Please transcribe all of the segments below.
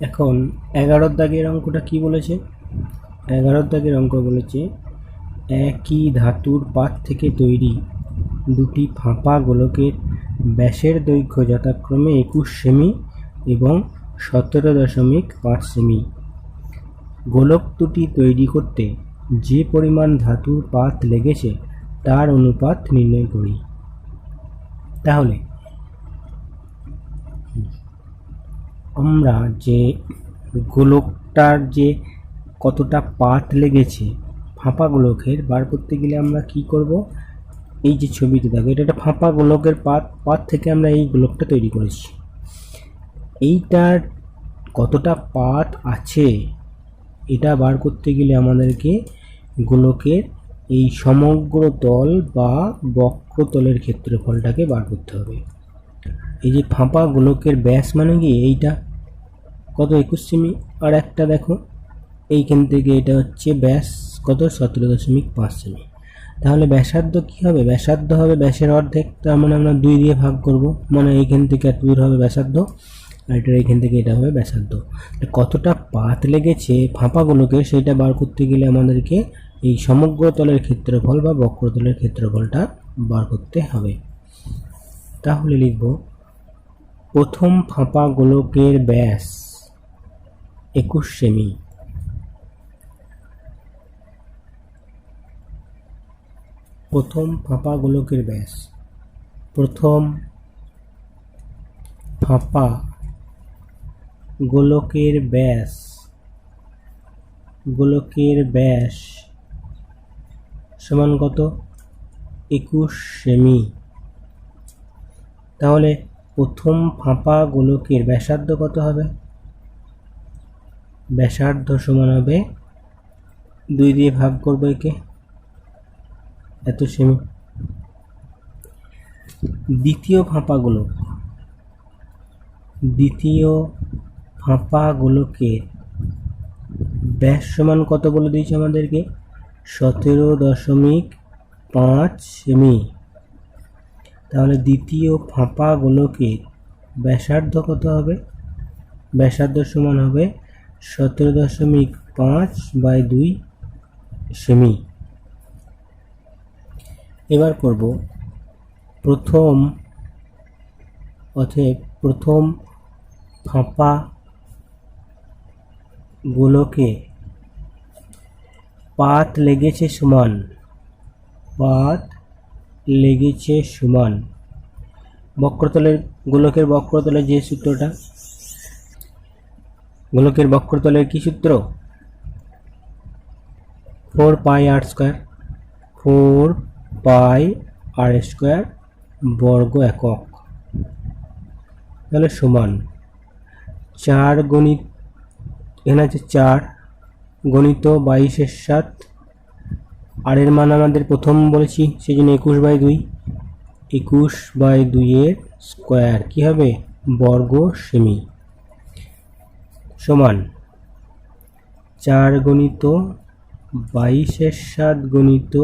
এখন 11 দাগের অঙ্কটা কি বলেছে? 11 দাগের অঙ্ক বলেছে একই ধাতুর পাত থেকে তৈরি দুটি ফাঁপা গোলকের ব্যাসের দৈর্ঘ্য যথাক্রমে 21 সেমি এবং 17.5 সেমি। গোলক দুটি তৈরি করতে যে পরিমাণ ধাতুর পাত লেগেছে তার অনুপাত নির্ণয় করি। তাহলে আমরা যে গোলকটার যে কতটা পাত লেগেছে ফাঁপা গোলকের বার করতে গেলে আমরা কি করব? এই যে ছবিতে দেখো, এটা একটা ফাঁপা গোলকের পাত থেকে আমরা এই গোলকটা তৈরি করেছি। এইটার কতটা পাত আছে এটা বার করতে গেলে আমাদেরকে গোলকের এই সমগ্র তল বা বক্রতলের ক্ষেত্রফলটাকে বার করতে হবে। এই যে ফাঁপা গোলকের ব্যাস মানে কি এইটা কত 21 সেমি, আর একটা দেখো এইখান থেকে এটা হচ্ছে ব্যাস কত 17.5 সেমি। তাহলে ব্যাসার্ধ কি হবে? ব্যাসার্ধ হবে ব্যাসের অর্ধেক, তার মানে আমরা 2 দিয়ে ভাগ করব, মানে এইখান থেকে এত দূর হবে ব্যাসার্ধ, আর এটা এইখান থেকে এটা হবে ব্যাসার্ধ। কতটা পাত লেগেছে ফাঁপা গোলকে সেটা বার করতে গেলে আমাদেরকে এই সমগ্র তলের ক্ষেত্রফল বা বক্রতলের ক্ষেত্রফলটা বার করতে হবে। তাহলে লিখব প্রথম ফাঁপা গোলকের ব্যাস 21 সেমি। প্রথম ফাঁপা গোলকের ব্যাস, প্রথম ফাঁপা গোলকের ব্যাস সমান কত? 21 সেমি। তাহলে প্রথম ফাঁপা গোলকের ব্যাসার্ধ কত হবে? ব্যাসার্ধ সমান হবে 2 দিয়ে ভাগ করবো একে, এত সেমি। দ্বিতীয় ফাঁপা গোলকের ব্যাস সমান কত বলে দিয়েছে আমাদেরকে? 17.5 সেমি। তাহলে দ্বিতীয় ফাঁপা গোলকের ব্যাসার্ধ কত হবে? ব্যাসার্ধ সমান হবে 17.5/2 সেমি। এবার করব প্রথম ফাঁপা গোলকে পাত লেগেছে সমান বক্রতলের গোলকের বক্রতলের যে সূত্রটা, গোলকের বক্রতলের কি সূত্র? 4πr² বর্গ একক। তাহলে সমান 4 গণিত, এখানে আছে 4 গণিত 22/7, আর এর মান আমাদের প্রথম বলেছি সেই জন্য 21/2, 21/2 এর স্কোয়ার কি হবে? বর্গ সেমি। সমান 4 গণিত 22/7 গণিত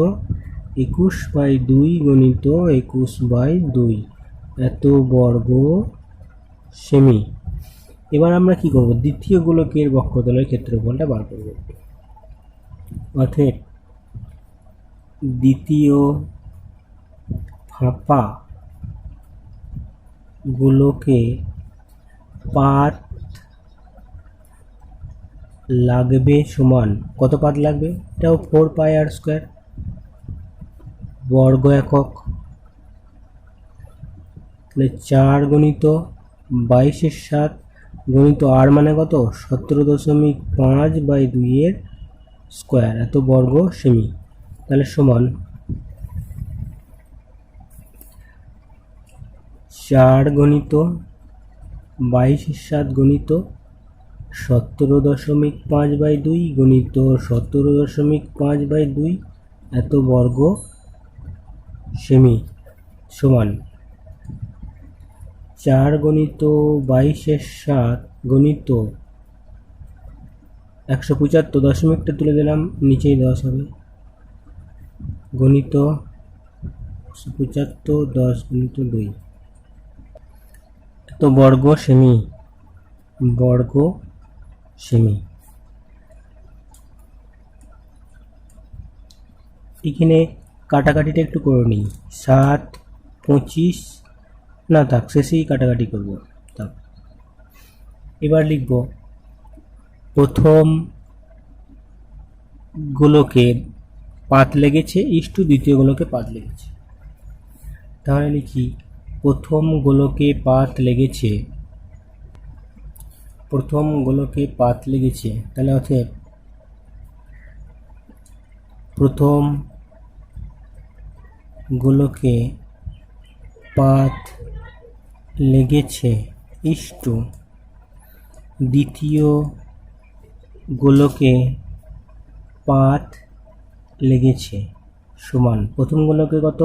21/2 গণিত 21/2 এত বর্গ সেমি। এবার আমরা কি করব? দ্বিতীয় গোলকের বক্রতলের ক্ষেত্রফলটা বার করব। অর্থাৎ দ্বিতীয় ফাঁপা গোলকে পাত লাগবে সমান কত পাত লাগবে? এটাও 4πr² বর্গ একক। তাহলে 4 গণিত 22/7 গণিত আর মানে কত? 17.5/2 এর স্কোয়ার এত বর্গ সেমি। তাহলে সমান 4 গণিত 22/7 গণিত 17.5/2 গণিত 17.5/2 এত বর্গ সেমি সমান 4 গণিত 22/7 গণিত 175, দশমিকটা তুলে দিলাম, নিচেই 10 হবে, গণিত 175 10 গণিত 2 এত বর্গ সেমি বর্গ সেমি। এখানে কাটাকাটিটা একটু করে নিই। 7, 25 না থাক, শেষেই কাটাকাটি করব। থাক, এবার লিখব প্রথম গোলকে পাত লেগেছে ইস্টু দ্বিতীয় গোলকে পাত লেগেছে। তাহলে লিখি প্রথম গোলকে পাত লেগেছে, প্রথম গোলকে পাত লেগেছে। তাহলে অতএব প্রথম গোলকে পাত লেগেছে ইস্টু দ্বিতীয় গোলকে পাত লেগেছে সমান প্রথম গোলকে কত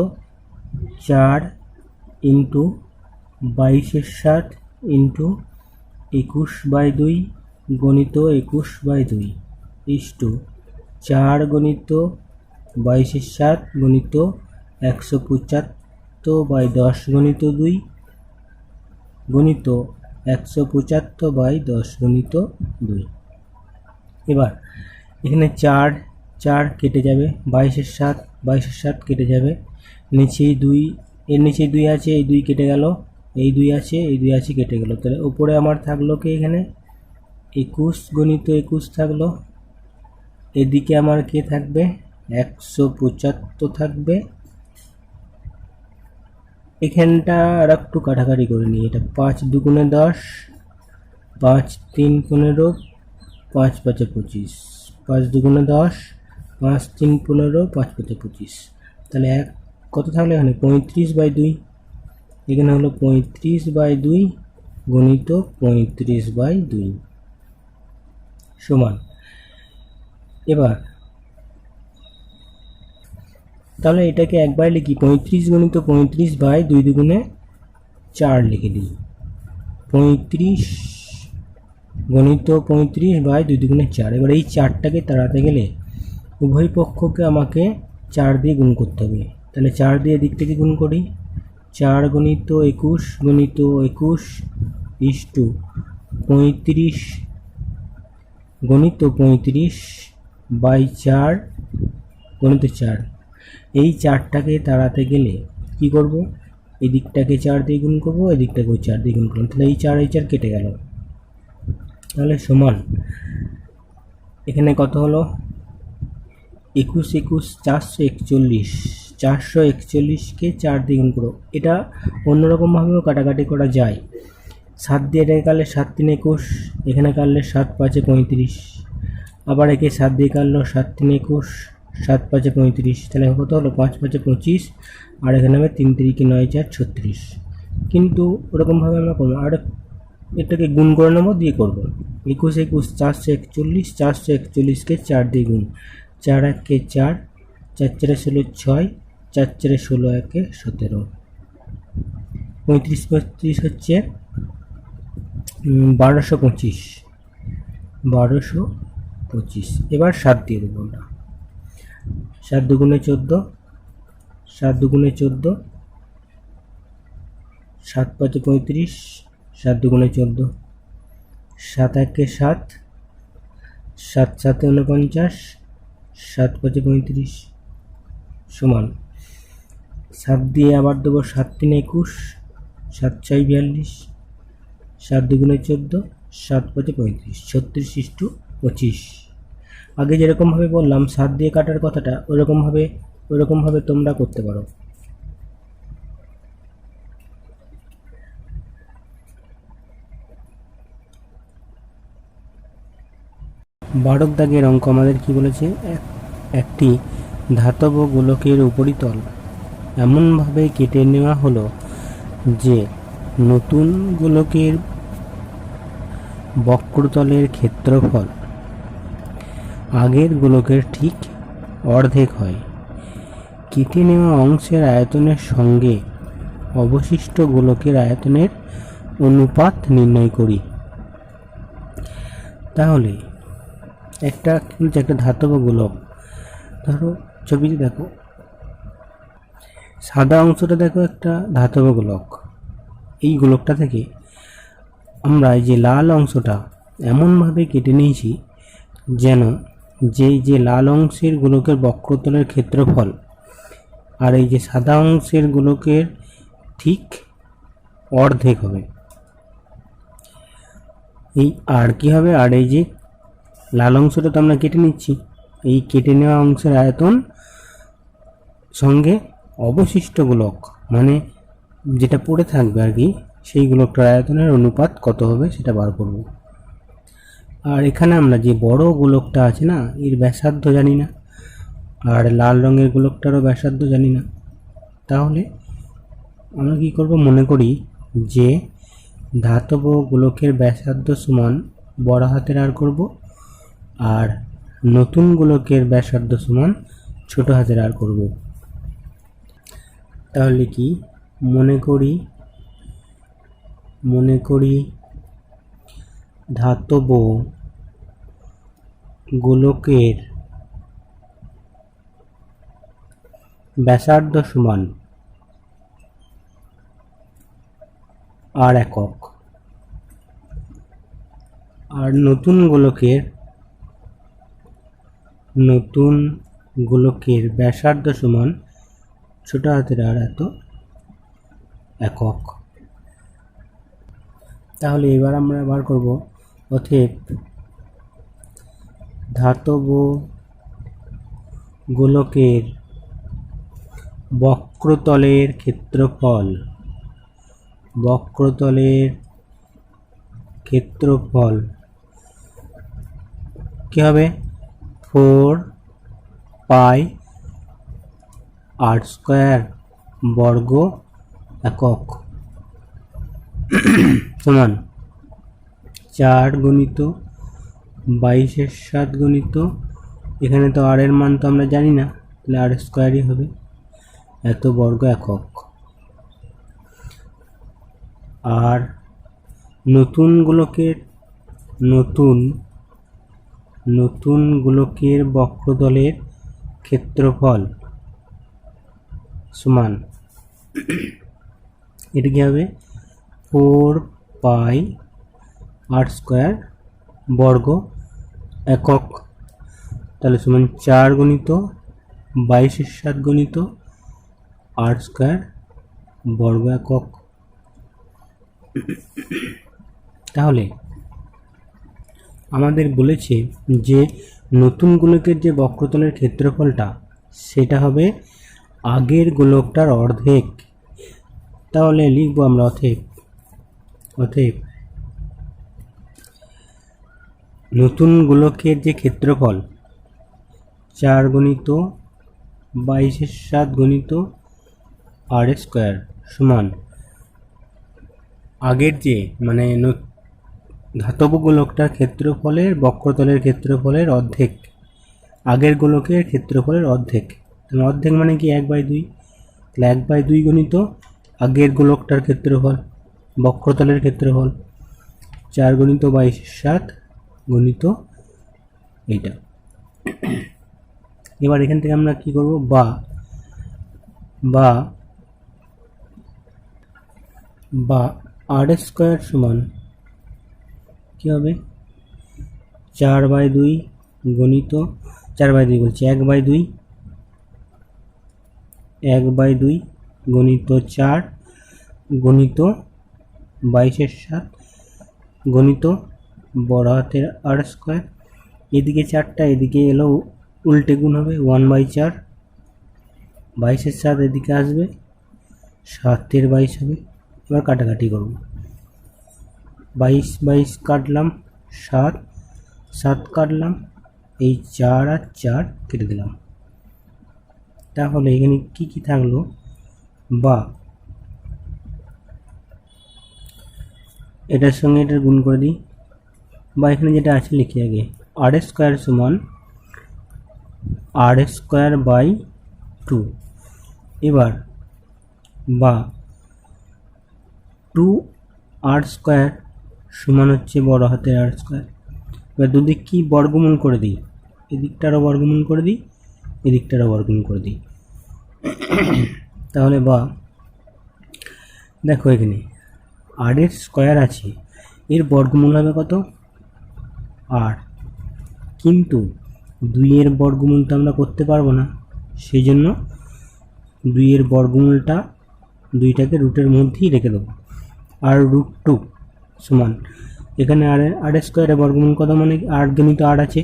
4 ইন্টু 22/7 ইন্টু 21/2 গণিত 21/2 ইস্টু 4 গণিত 22/7 গণিত 175/10 গণিত 2 গণিত 175/10 গণিত 2। এবার এখানে 4 কেটে যাবে, 22/7 কেটে যাবে, নিচেই 2, এর নিচেই 2 আছে, এই 2 কেটে গেল, এই 2 আছে, এই 2 আছে, কেটে গেল। তাহলে উপরে আমার থাকলো কি এখানে 21 গণিত 21 থাকলো, এদিকে আমার কে থাকবে 175 থাকবে। এখানটা আর একটু কাটাকাটি করে নিই, এটা 5 2 10, 5 3 15, 5 5 25, 5 2 10, 5 3 15, 5 5 25। তাহলে কত থাকলে এখানে 35/2, এখানে হলো 35/2 গণিত 35/2 সমান। এবার তাহলে এটাকে একবার লিখি 35 গণিত 35/2 দুগুণে 4 লিখে দিই। 35 গণিত 35/2 দুগুণে 4। এবার এই 4টাকে তাড়াতে গেলে উভয় পক্ষকে আমাকে 4 দিয়ে গুণ করতে হবে। তাহলে 4 দিয়ে দিক থেকে গুণ করি, 4 গণিত 21 গণিত 21 ইস্টু 35 গণিত 35/4 গণিত 4। এই 4টাকে তাড়াতে গেলে কি করব, এই দিকটাকে 4 দিয়ে গুণ করব, এই দিকটাকেও 4 দিয়ে গুণ করব। তাহলে এই 4 কেটে গেল। তাহলে সমান এখানে কত হলো 21 21 441, 441কে 4 দিয়ে গুণ করো। এটা অন্যরকমভাবেও কাটাকাটি করা যায়। 7 দিয়ে এটাকে কাটলে 7 3 21, এখানে কাটলে 7 5 35, আবার একে 7 দিয়ে কাটলো 7 3 21, 7 5 35। তাহলে কত হলো 5 5 25, আর এখানে হবে 3 3 9 4 36। কিন্তু ওরকমভাবে আমরা করবো, আর এটাকে গুণ করে নেবো, দিয়ে করবো 21 21 441, 441কে 4 দিয়ে গুণ, 4 1 4, 4 4 16 6, 4 4 16 1 17, 35 35 হচ্ছে 1225, 1225। এবার 7 দিয়ে দেবো আমরা, 7 2 14, 7 2 14, 7 5 35, 7 2 14, 7 1 7, 7 7 49, 7 5 35 সমান 7 দিয়ে আবার দেবো 7 3 21, 7 6 42, 7 2 14, 7 5 35, 36:25। আগে যেরকমভাবে বললাম 7 দিয়ে কাটার কথাটা, ওরকমভাবে তোমরা করতে পারো। বারক দাগের অঙ্ক আমাদের কি বলেছে, একটি ধাতব গোলকের উপরিতল এমনভাবে কেটে নেওয়া হলো যে নতুন গোলকের বক্রতলের ক্ষেত্রফল আগের গোলকের ঠিক অর্ধেক হয়। কেটে নেওয়া অংশের আয়তনের সঙ্গে অবশিষ্ট গোলকের আয়তনের অনুপাত নির্ণয় করি। তাহলে একটা ধাতব গোলক, ধরো ছবিতে দেখো, সাদা অংশটা দেখো একটা ধাতব গোলক। এই গোলকটা থেকে আমরা এই যে লাল অংশটা, এমনভাবে কেটে নিয়েছি যেন যে লাল অংশের গোলকের বক্রতলের ক্ষেত্রফল আর এই যে সাদা অংশের গোলকের ঠিক অর্ধেক হবে। এই আর কি হবে, আর এই যে লাল অংশটা তো আমরা কেটে নিচ্ছি, এই কেটে নেওয়া অংশের আয়তন সঙ্গে অবশিষ্ট গোলক মানে যেটা পড়ে থাকবে আর কি, সেই গোলকটার আয়তনের অনুপাত কত হবে সেটা বার করব। আর এখানে আমরা যে বড় গোলকটা আছে না, এর ব্যাসার্ধ জানি না, আর লাল রঙের গোলকটারও ব্যাসার্ধ জানি না। তাহলে আমরা কি করব, মনে করি যে ধাতব গোলকের ব্যাসার্ধ সমান বড় হাতের আর করব, আর নতুন গোলকের ব্যাসার্ধ সমান ছোট হাতের আর করব। তাহলে কি মনে করি ধাতব গোলকের ব্যাসার্ধ সমান আর একক, আর নতুন গোলকের ব্যাসার্ধ সমান ছোট হাতের আর এত একক। তাহলে এবার আমরা বার করব, অতএব ধাতব গোলকের বক্রতলের ক্ষেত্রফল কি হবে, 4πr² বর্গ একক সমান 4 গুণিত 22/7 গুণিত, এখানে তো আর এর মান তো আমরা জানি না, তাহলে আর স্কোয়ারই হবে, এত বর্গ একক। আর নতুন গোলকের বক্রতলের ক্ষেত্রফল সমান, এটা কি হবে, 4πr² বর্গ একক, তাহলে সমান 4 গুণিত 22/7 গুণিত r² বর্গ একক। তাহলে আমাদের বলেছে যে নতুন গোলকের যে বক্রতলের ক্ষেত্রফলটা সেটা হবে আগের গোলকটার অর্ধেক। তাহলে লিখব আমরা অতএব নতুন গোলকের যে ক্ষেত্রফল 4 গুণিত 22/7 গুণিত r² সমান আগের যে মানে ধাতব গোলকটার ক্ষেত্রফলের বক্রতলের ক্ষেত্রফলের অর্ধেক, আগের গোলকের ক্ষেত্রফলের অর্ধেক। অর্ধেক মানে কি 1/2, তাহলে 1/2 গুণিত আগের গোলকটার ক্ষেত্রফল বক্রতলের ক্ষেত্রফল 4 গুণিত 22/7 গুণিত এইটা। এবার এখান থেকে আমরা কি করব, বা r² সমান কি হবে, 4/2 গুণিত 4/2 বলছি 1/2 গুণিত 4 গুণিত 22/7 গুণিত বড় হাতের r², এদিকে 4টা এদিকে এলো উল্টে গুণ হবে 1/4, 22/7 এদিকে আসবে 7/22 হবে। এবার কাটাকাটি করব, 22 কাটলাম, 7 কাটলাম, এই 4 আর 4 কেটে দিলাম। তাহলে এখানে কি থাকলো, বা এটার সঙ্গে এটার গুণ করে দিই, বা এখানে যেটা আছে লিখি আগে, r² সমান r²/2। এবার বা 2r² সমান হচ্ছে বড় হাতের r²। এবার দুদিক কি বর্গমূল করে দিই, এদিকটারও বর্গমূল করে দিই, এদিকটারও বর্গমূল করে দিই। তাহলে বা দেখো এখানে r² আছে, এর বর্গমূল হবে কত, আর, কিন্তু 2-এর বর্গমূল তো আমরা করতে পারবো না, সেই জন্য 2-এর বর্গমূলটা 2টাকে রুটের মধ্যেই রেখে দেবো। আর √2 সমান, এখানে আর স্কোয়ারের বর্গমূল কত, মানে 8 গুণিত 8 আছে,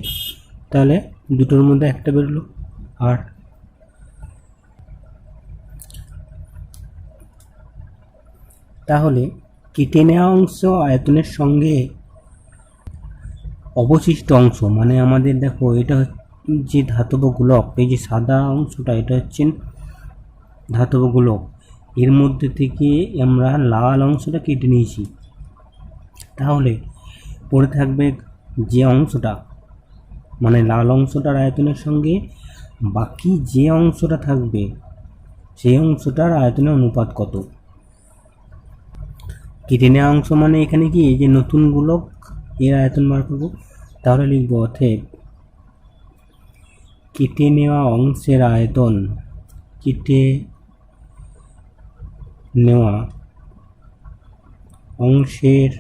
তাহলে দুটোর মধ্যে একটা বেরোলো 8। তাহলে কেটে নেওয়া অংশ আয়তনের সঙ্গে অবশিষ্ট অংশ, মানে আমাদের দেখো এটা যে ধাতব গোলক, এই যে সাদা অংশটা এটা হচ্ছে ধাতব গোলক, এর মধ্যে থেকে আমরা লাল অংশটা কেটে নিয়েছি। তাহলে পড়ে থাকবে যে অংশটা, মানে লাল অংশটার আয়তনের সঙ্গে বাকি যে অংশটা থাকবে সেই অংশটার আয়তনের অনুপাত কত। কেটে নেওয়া অংশ মানে এখানে কি এই যে নতুন গোলক, এর আয়তন বার করবো। তাহলে লিখবো অতএব কেটে নেওয়া অংশের আয়তন, কেটে নেওয়া অংশের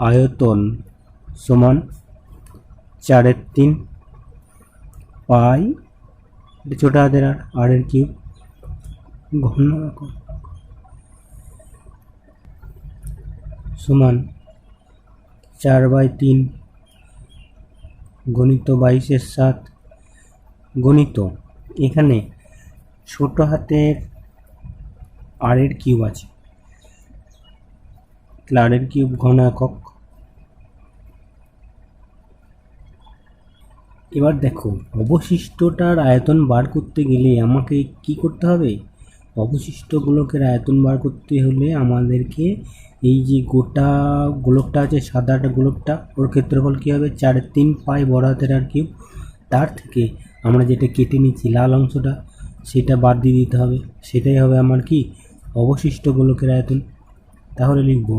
আয়তন সমান 4/3 পাই, ছোট হাতের আর এর কিউব ঘন সমান 4/3 গণিত 22/7 গণিত, এখানে ছোট হাতের আর এর কিউব আছে, আর এর কিউব ঘন একক। এবার দেখো অবশিষ্টটার আয়তন বার করতে গেলে আমাকে কি করতে হবে, অবশিষ্ট গোলকের আয়তন বার করতে হলে আমাদেরকে এই যে গোটা গোলকটা আছে, সাদাটা গোলকটা, ওর ক্ষেত্রফল কী হবে 4/3 পাই বড় হাতের আর কিউব, তার থেকে আমরা যেটা কেটে নিচ্ছি লাল অংশটা সেটা বাদ দিয়ে দিতে হবে, সেটাই হবে আমার কি অবশিষ্ট গোলকের আয়তন। তাহলে লিখব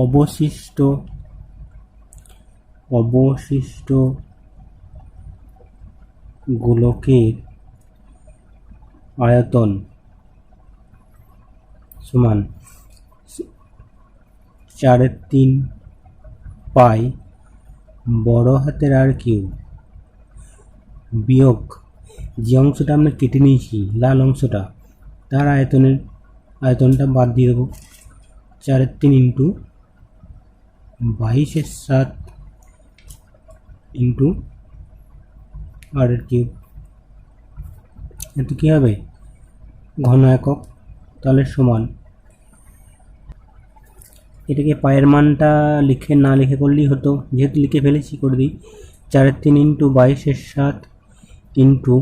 অবশিষ্ট গোলকের আয়তন সমান 4/3 পাই বড় হাতের আর কিউব বিয়োগ যে অংশটা আমরা কেটে নিয়েছি লাল অংশটা, তার আয়তনটা বাদ দিয়ে দেবো, 4/3 ইন্টু 22/7 ইন্টু আর এর কিউব, এতে কী হবে ঘন একক। তাহলে সমান, এটাকে পায়ের মানটা লিখে না লিখে করলেই হতো, যেহেতু লিখে ফেলেছি করে দিই, 4/3 ইন্টু 22/7 ইন্টু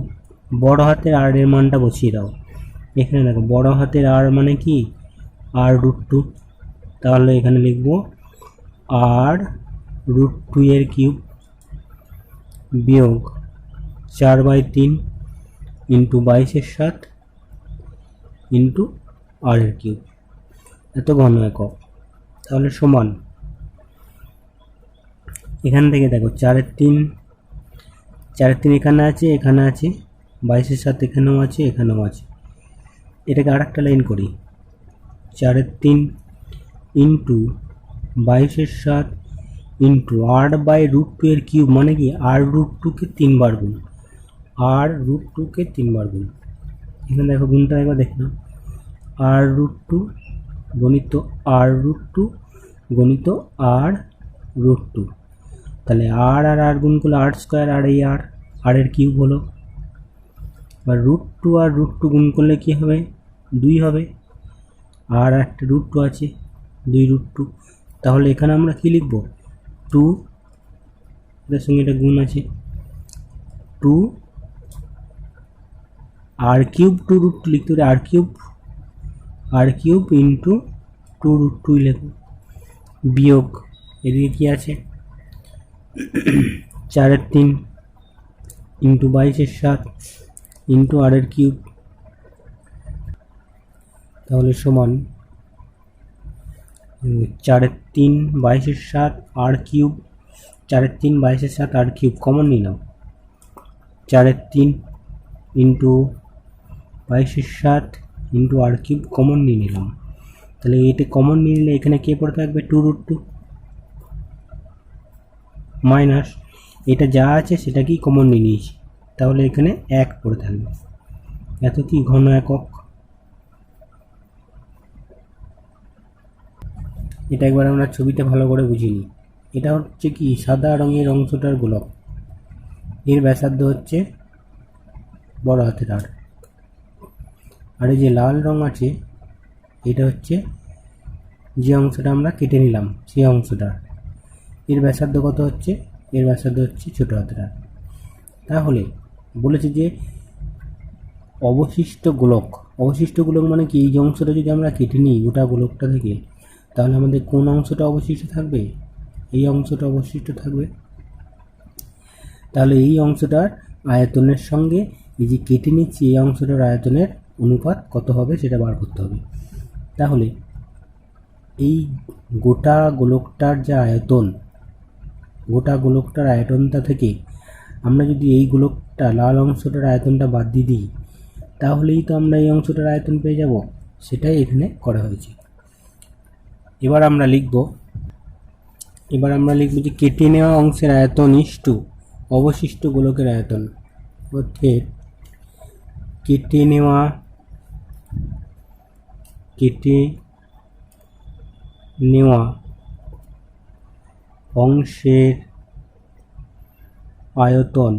বড় হাতের আর এর মানটা বসিয়ে দাও। এখানে দেখো বড় হাতের আর মানে কি r√2, তাহলে এখানে লিখব r√2 এর কিউব বিয়োগ 4/3 ইন্টু 22/7 ইন্টু আর এর কিউব, এত ঘন একক। তাহলে সমান, এখান থেকে দেখো 4/3 এখানে আছে, এখানে আছে, 22/7 এখানেও আছে, এখানেও আছে, এটাকে আর একটা লাইন করি, 4/3 ইন্টু 22/7 ইন্টু r/√2 এর কিউব, মানে কি r√2কে 3 বার গুণ, r√2কে 3 বার গুণ। এখানে দেখো গুণটা একবার দেখে নাও, r√2 গণিত r√2 গণিত r√2, তাহলে আর আর গুণ করলে r² আর এই আর এর কিউব হলো, আর √2 আর √2 গুণ করলে কি হবে 2 হবে, আর একটা √2 আছে 2√2, তাহলে এখানে আমরা কি লিখব 2, এর সঙ্গে এটা গুণ আছে 2 r³ 2√2 লিখতে পারি, r³ ইন্টু 2√2 লিখব বিয়োগ এদিকে কি আছে 4/3 ইন্টু 22/7 ইন্টু আর এর কিউব, তাহলে সমান 4/3 22/7 আর কিউব, 4/3 22/7 আর কিউব কমন নিয়ে নাও, 4/3 ইন্টু 22/7 ইন্টু আর কিউব কমন নিয়ে নিলাম, তাহলে এটা কমন নিয়ে নিলে এখানে কে পড়ে থাকবে 2√2 মাইনাস এটা যা আছে সেটাকেই কমন নিয়ে নিয়েছি, তাহলে এখানে 1 পড়ে থাকবে। এত কি ঘন একক। এটা একবার আমরা ছবিতে ভালো করে বুঝিনি। এটা হচ্ছে কি সাদা রঙের অংশটার গোলক, এর ব্যাসার্ধ হচ্ছে বড় হাতের আর, আর এই যে লাল রং আছে এটা হচ্ছে যে অংশটা আমরা কেটে নিলাম সেই অংশটা, এর ব্যাসার্ধ কত হচ্ছে, এর ব্যাসার্ধ হচ্ছে ছোট হাতের আর। তাহলে বলেছে যে অবশিষ্ট গোলক, অবশিষ্ট গোলক মানে কি, এই যে অংশটা যদি আমরা কেটে নিই গোটা গোলকটা থেকে, তাহলে আমাদের কোন অংশটা অবশিষ্ট থাকবে, এই অংশটা অবশিষ্ট থাকবে। তাহলে এই অংশটার আয়তনের সঙ্গে এই যে কেটে নিচ্ছি এই অংশটার আয়তনের অনুপাত কত হবে সেটা বার করতে হবে। তাহলে এই গোটা গোলকটার যে আয়তন, গোটা গোলকটার আয়তনটা থেকে আমরা যদি এই গোলকটা লাল অংশটার আয়তনটা বাদ দিয়ে দিই, তাহলেই তো আমরা এই অংশটার আয়তন পেয়ে যাব, সেটাই এখানে করা হয়েছে। এবার আমরা লিখব যে কেটে নেওয়া অংশের আয়তন ইস্টু অবশিষ্ট গোলকের আয়তন, অর্থাৎ কেটে নেওয়া অংশের আয়তন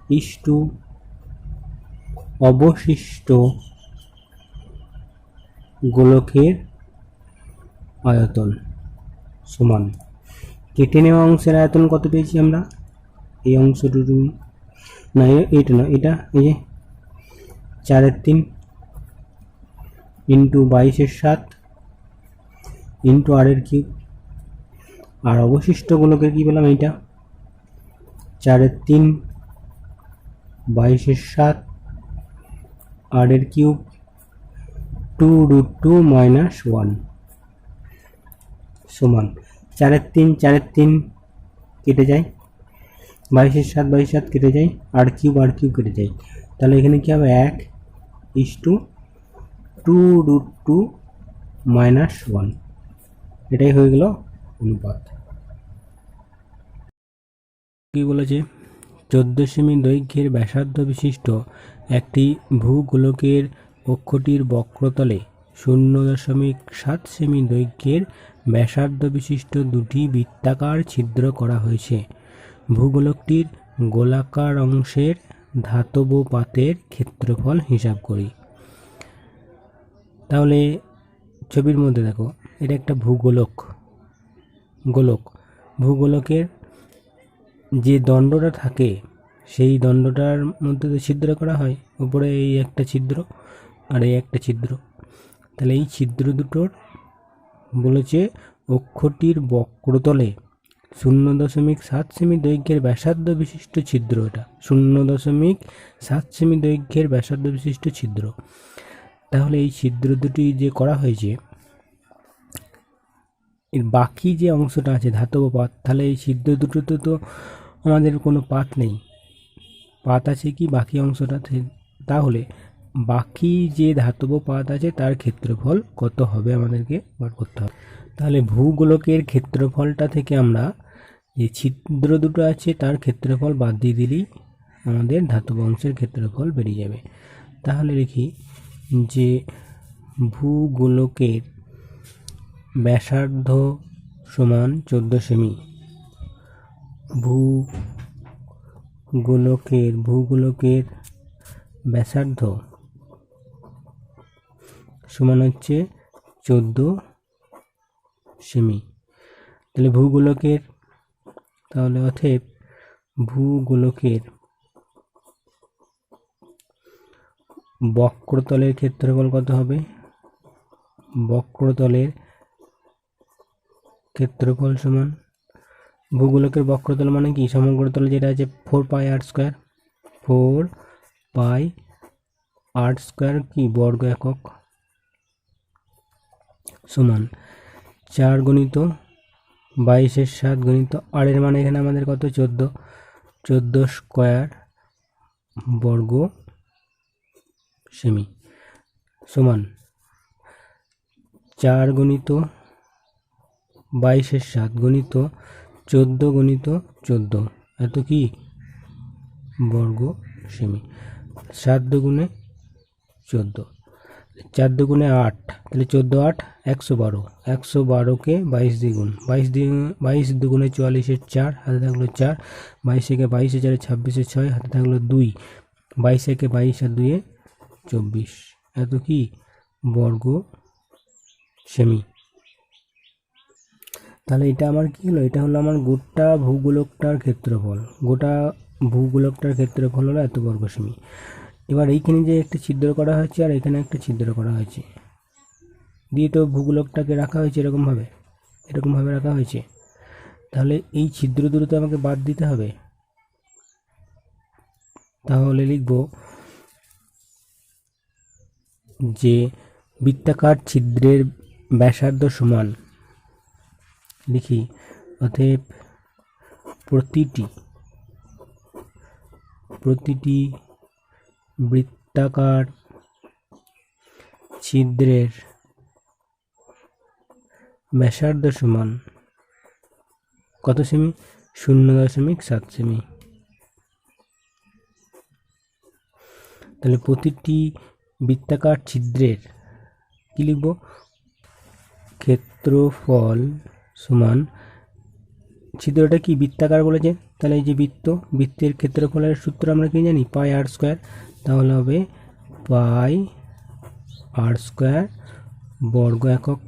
ইস্টু অবশিষ্ট গোলকের আয়তন সমান, কেটে নেওয়া অংশের আয়তন কত পেয়েছি আমরা, এই অংশটুকু না, এটা না, এটা এই যে 4/3 ইন্টু 22/7 ইন্টু r³ আর অবশিষ্ট গোলকের কি পেলাম, এইটা 4/3 22/7 r³ 2√2 - 1 সমান 4/3 কেটে যায়, 22/7 কেটে যায়, r³ কেটে যায়, তাহলে এখানে কি হবে 1:2√2 - 1, এটাই হয়ে গেল অনুপাত। কি বলেছে, 14 সেমি দৈর্ঘ্যের ব্যাসার্ধ বিশিষ্ট একটি ভূগোলকের অক্ষটির বক্রতলে 0.7 সেমি দৈর্ঘ্যের ব্যাসার্ধ বিশিষ্ট দুটি বৃত্তাকার ছিদ্র করা হয়েছে। ভূগোলকটির গোলাকার অংশের ধাতব পাতের ক্ষেত্রফল হিসাব করি। তাহলে ছবির মধ্যে দেখো, এটা একটা ভূগোলকের যে দণ্ডটা থাকে সেই দণ্ডটার মধ্যে তো ছিদ্র করা হয়, উপরে এই একটা ছিদ্র আর এই একটা ছিদ্র, তাহলে এই ছিদ্র দুটোর বলেছে অক্ষটির বক্রতলে 0.7 সেমি দৈর্ঘ্যের ব্যাসার্ধ বিশিষ্ট ছিদ্র, এটা 0.7 সেমি দৈর্ঘ্যের ব্যাসার্ধ বিশিষ্ট ছিদ্র। তাহলে এই ছিদ্র দুটি যে করা হয়েছে, এর বাকি যে অংশটা আছে ধাতব পাত, তাহলে এই ছিদ্র দুটোতে তো আমাদের কোনো পাত নেই, পাত আছে কি বাকি অংশটা, তাহলে বাকি যে ধাতব পাত আছে তার ক্ষেত্রফল কত হবে আমাদেরকে বার করতে হবে। তাহলে ভূগোলকের ক্ষেত্রফলটা থেকে আমরা যে ছিদ্র দুটো আছে তার ক্ষেত্রফল বাদ দিয়ে দিলেই আমাদের ধাতব অংশের ক্ষেত্রফল বেরিয়ে যাবে। তাহলে দেখি যে ভূগোলকের ব্যাসার্ধ সমান 14 সেমি, ভূগোলকের ব্যাসার্ধ সমান হচ্ছে 14 সেমি। তাহলে অতএব ভূগোলকের বক্রতলের ক্ষেত্রফল কত হবে, বক্রতলের ক্ষেত্রফল সমান, ভূগোলকের বক্রতল মানে কি, সমগ্রতল যেটা আছে 4πr², 4πr² কি বর্গ একক, সমান 4 গুণিত 22/7 গুণিত আর এর মানে এখানে আমাদের কত 14 বর্গ সেমি, সমান 4 গুণিত 22/7 গুণিত 14 গুণিত 14, এত কি বর্গ সেমি। 7 দুগুণে 14, 4 দুগুণে 8, তাহলে 14 8 112, 112কে 22 দ্বিগুণ, 22 দুগুণে 44-এর 4, হাতে থাকলো 4, 22 একে 22, 4 26, 6, হাতে থাকলো 2, 22 একে 22 আর 2 24, এত কি বর্গ সেমি। তাহলে এটা আমার কি হলো, এটা হলো আমার গোটা ভূগোলকটার ক্ষেত্রফল, গোটা ভূগোলকটার ক্ষেত্রফল হলো এত বর্গ সেমি। এবার এইখানে যে একটা ছিদ্র করা হয়েছে আর এখানে একটা ছিদ্র করা হয়েছে, দিয়ে তো ভূগোলকটাকে রাখা হয়েছে এরকমভাবে রাখা হয়েছে। তাহলে এই ছিদ্র দুটো তো আমাকে বাদ দিতে হবে। তাহলে লিখব যে বৃত্তাকার ছিদ্রের ব্যাসার্ধ সমান, লিখি অতএব প্রতিটি বৃত্তাকার ছিদ্রের ব্যাসার্ধ সমান কত সেমি, 0.7 সেমি। তাহলে প্রতিটি বৃত্তাকার ছিদ্রের কি লিখব, ক্ষেত্রফল সমান, ছিদ্রটা কি বৃত্তাকার বলেছে, তাহলে এই যে বৃত্তের ক্ষেত্রফলের সূত্র আমরা কি জানি, পাই আর স্কোয়ার, তাহলে হবে পাই আর স্কোয়ার বর্গ একক,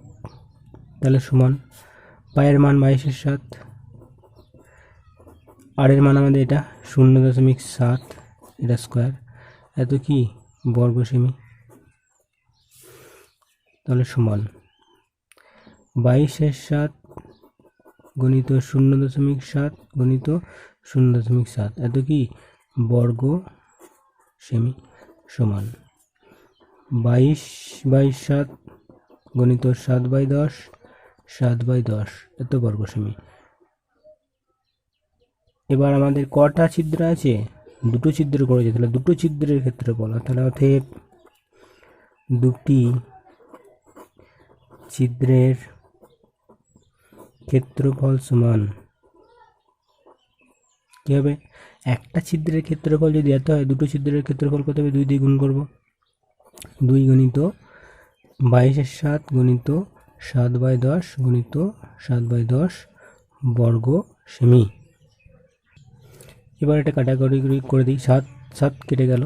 তাহলে সমান পায়ের মান 22/7, আর এর মান আমাদের এটা 0.7, এটা স্কোয়ার, এত কি বর্গ সেমি। তাহলে সমান 22/7 গুণিত 0.7 গুণিত 0.7, এত কি বর্গ সেমি, সমান 22/7 গুণিত 7/10, 7/10, এত বর্গ সেমি। এবার আমাদের কটা ছিদ্র আছে, দুটো ছিদ্র করেছে, তাহলে দুটো ছিদ্রের ক্ষেত্রফল, তাহলে অতএব দুটি ছিদ্রের ক্ষেত্রফল সমান কি হবে, একটা ছিদ্রের ক্ষেত্রফল যদি এত হয়, দুটো ছিদ্রের ক্ষেত্রফল কত হবে, 2 দিয়ে গুণ করব, 2 গুণিত 22/7 গুণিত 7/10 গুণিত 7/10 বর্গ সেমি। এবার এটা কাটাকাটি করে দিই, 7 কেটে গেল,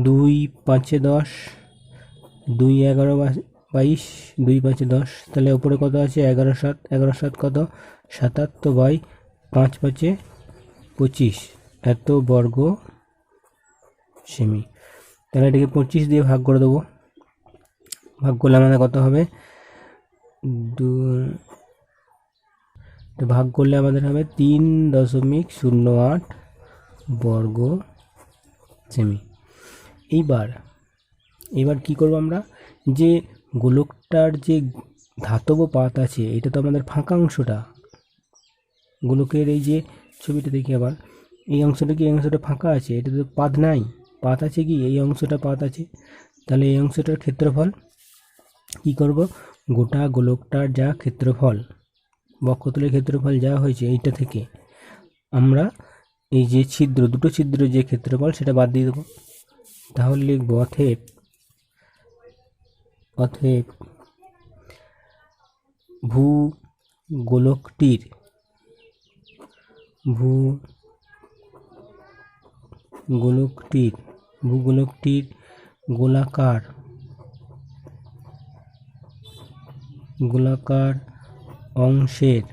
2 5 10, 2 11 22, 2 5 10, তাহলে উপরে কত আছে 11 7 কত 77/5 5 5 25, এত বর্গ সেমি। তাহলে এটাকে 25 দিয়ে ভাগ করে দেবো, ভাগ করলে আমাদের কত হবে, ভাগ করলে আমাদের হবে 3.08 বর্গ সেমি। এইবার কি করব আমরা, যে গোলকটার যে ধাতব পাত আছে, এটা তো আমাদের ফাঁকা অংশটা, গোলকের এই যে ছবিটা দেখি আবার, এই অংশটা কি, এই অংশটা ফাঁকা আছে, এটা তো পাত নাই, পাত আছে কি, এই অংশটা পাত আছে, তাহলে এই অংশটার ক্ষেত্রফল কি করব, গোটা গোলকটার যা ক্ষেত্রফল, বক্ষতলের ক্ষেত্রফল যা হয়েছে এইটা থেকে আমরা এই যে দুটো ছিদ্র যে ক্ষেত্রফল সেটা বাদ দিয়ে দেবো। তাহলে লিখব অতএব ভূগোলকটির গোলাকার অংশের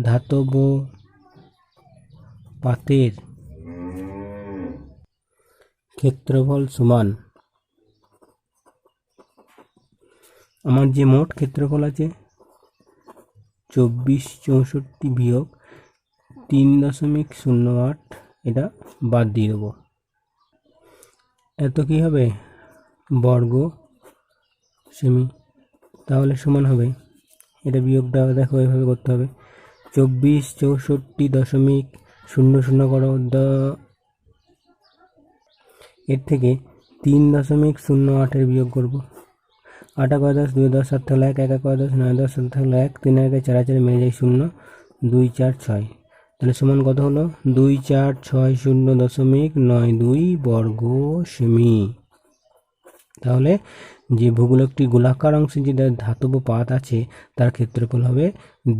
ধাতব পাতের ক্ষেত্রফল সমান, আমার যে মোট ক্ষেত্রফল আছে 2464 বিয়োগ 3.08, এটা বাদ দিয়ে দেবো, এত কি হবে বর্গ সেমি। তাহলে সমান হবে, এটা বিয়োগটা দেখো এভাবে করতে হবে, 24 64.00 করো, এর থেকে 3.08 বিয়োগ করব। 8 কয় 10, 2 10 7 থাকলে 1, 1 কয় 10, 9 10 7 থাকলে 1, 3 এর 4 4 মিলে যায় 0, 2 4 6। তাহলে সমান কত হলো? 2460.92 বর্গ সেমি। তাহলে যে ভূগোলকটি গোলাকার অংশে যে ধাতব পাত আছে তার ক্ষেত্রফল হবে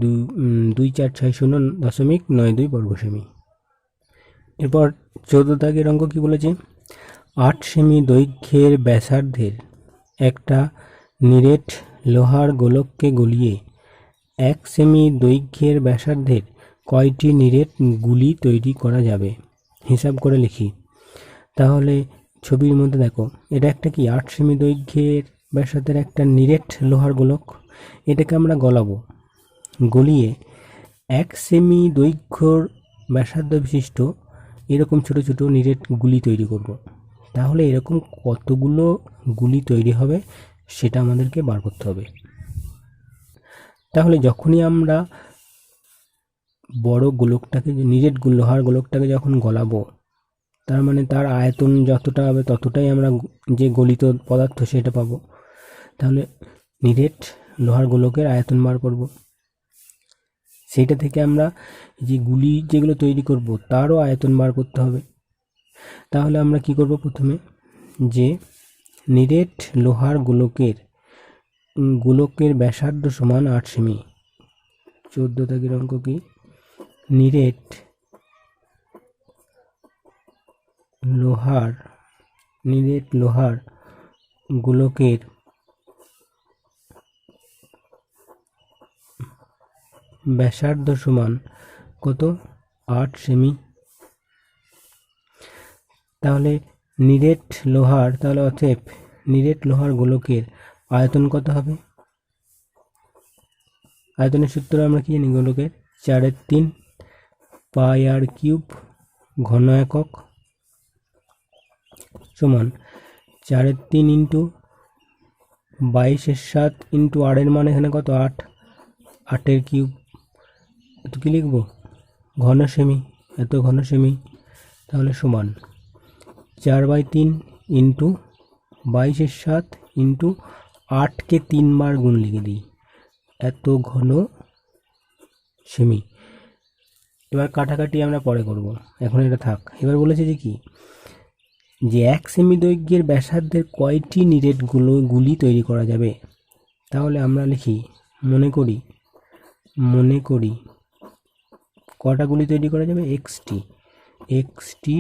2460.92 বর্গ সেমি। এরপর 14 দাগের অঙ্ক কি বলেছে? 8 সেমি দৈর্ঘ্যের ব্যাসার্ধের একটা নিরেট লোহার গোলককে গলিয়ে 1 সেমি দৈর্ঘ্যের ব্যাসার্ধের কয়টি নিরেট গুলি তৈরি করা যাবে? হিসাব করে লিখি। তাহলে ছবির মধ্যে দেখো, এটা একটা কি 8 সেমি দৈর্ঘ্যের ব্যাসার্ধের একটা নিরেট লোহার গোলক। এটাকে আমরা গলাবো, গলিয়ে 1 সেমি দৈর্ঘ্যর ব্যাসার্ধ বিশিষ্ট এরকম ছোট ছোট নিরেট গুলি তৈরি করব। তাহলে এরকম কতগুলো গুলি তৈরি হবে সেটা আমাদেরকে বার করতে হবে। তাহলে যখনই আমরা বড় গোলকটাকে, নিরেট লোহার গোলকটাকে যখন গলাবো, তার মানে তার আয়তন যতটা হবে ততটাই আমরা যে গলিত পদার্থ সেটা পাবো। তাহলে নিরেট লোহার গোলকের আয়তন বার করব। সেইটা থেকে আমরা যে গুলি যেগুলো তৈরি করব তারও আয়তন বার করতে হবে। তাহলে আমরা কি করব? প্রথমে যে নিরেট লোহার গোলকের ব্যাসার্ধ সমান 8 সেমি। 14 দাগের অঙ্ক কি? নিরেট লোহার গোলকের ব্যাসার্ধ সমান কত? 8 সেমি। তাহলে অতএব নিরেট লোহার গোলকের আয়তন কত হবে? আয়তনের সূত্র আমরা কি জানি? গোলকের 4/3 পাই আর কিউব ঘন একক সমান 4/3 ইন্টু 22/7 ইন্টু আর এর মান এখানে কত? 8, 8 কিউব। এত কি লিখবো? ঘন সেমি, এত ঘন সেমি। তাহলে সমান 4/3 ইন্টু 22/7 ইন্টু 8কে 3 বার গুণ লিখে দিই, এত ঘন সেমি। এবার কাটাকাটি আমরা পরে করব, এখন এটা থাক। এবার বলেছে যে কি, যে 1 সেমি দৈর্ঘ্যের ব্যাসার্ধের কয়টি নিরেট গুলি তৈরি করা যাবে? তাহলে আমরা লিখি, মনে করি কটা গুলি তৈরি করা যাবে? এক্সটি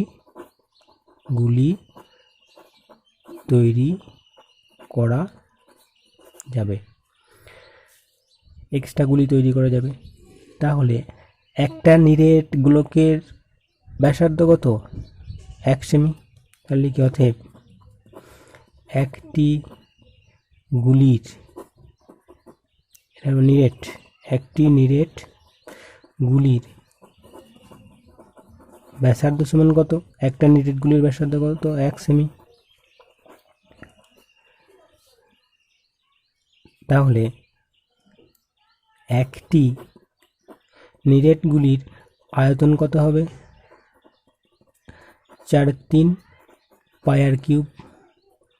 গুলি তৈরি করা যাবে, এক্সট্রা গুলি তৈরি করা যাবে। তাহলে একটা নিরেট গোলকের ব্যাসার্ধ কত? 1 সেমি। তাহলে কি? অতএব একটি নিরেট গুলির ব্যাসার্ধ সমান কত? একটা নিরেট গুলির ব্যাসার্ধ কত? 1 সেমি। তাহলে একটি নিরেট গুলির আয়তন কত হবে? 4/3 পাই আর কিউব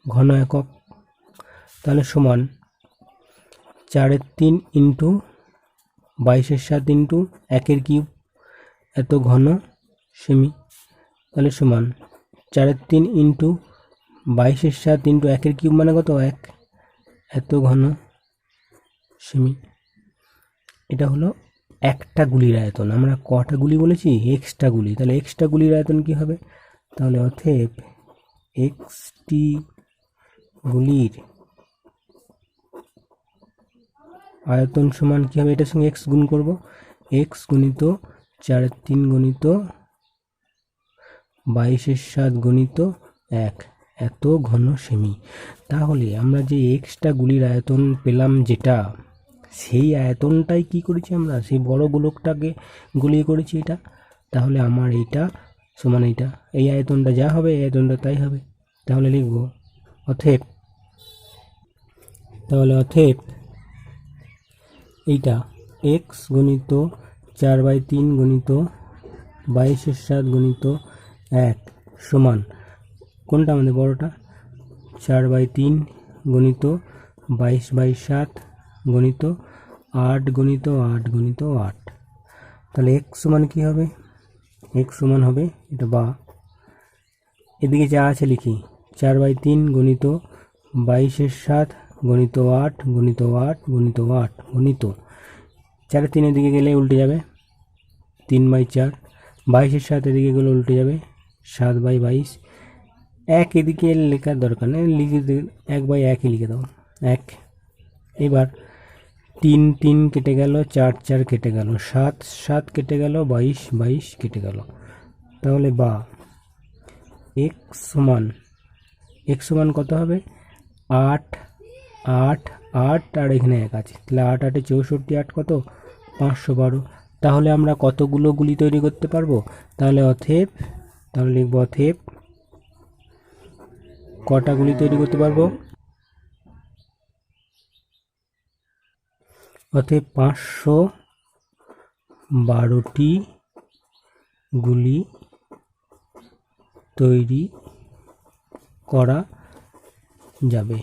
ঘন একক। তাহলে সমান 4/3 ইন্টু 22/7 ইন্টু 1 কিউব, এত ঘন সেমি। তাহলে সমান 4/3 ইন্টু 22/7 ইন্টু 1 কিউব মানে কত? 1, এত ঘন সেমি। এটা হলো একটা গুলির আয়তন। আমরা কটা গুলি বলেছি? এক্সট্রা গুলি। তাহলে এক্সট্রা গুলির আয়তন কি হবে? তাহলে অতএব এক্সটি গুলির আয়তন সমান কি হবে? এটার সঙ্গে এক্স গুণ করব, এক্স গুণিত 4/3 গুণিত 22/7 গুণিত 1, এত ঘন সেমি। তাহলে আমরা যে এক্সটা গুলির আয়তন পেলাম যেটা, সেই আয়তনটাই কি করেছি আমরা? সেই বড় গোলকটাকে গুলিয়ে করেছি এটা। তাহলে আমার এইটা সমান এইটা, এই আয়তনটা যা হবে এই আয়তনটা তাই হবে। তাহলে লিখব অতএব এইটা এক্স গুণিত 4/3 গুণিত 22/7 গুণিত 1 সমান কোনটা আমাদের বড়টা? 4/3 গণিত 22/7 গণিত 8 গণিত 8 গণিত 8। তাহলে x সমান কি হবে? x সমান হবে, এটা বা, এদিকে যা আছে লিখি, 4/3 গণিত 22/7 গণিত 8 গণিত 8 গণিত 8 গণিত 4/3 এদিকে গেলে উল্টে যাবে, 3/4, 22/7 এদিকে গেলে উল্টে যাবে, 7/22। এক এদিকে লেখার দরকার নেই, লিখে 1/1 লিখে দাও, 1। এবার 3 3 কেটে গেল, 4 4 কেটে গেল, 7 7 কেটে গেল, 22 22 কেটে গেল। তাহলে বা x সমান কত হবে? 8 8 8, আর এখানে 1 আছে, তাহলে 8 8 64, 8 কত? 512। তাহলে আমরা কতগুলো গুলি তৈরি করতে পারবো? তাহলে লিখব অতএব কটা গুলি তৈরি করতে পারবো? অতএব 512টি গুলি তৈরি করা যাবে।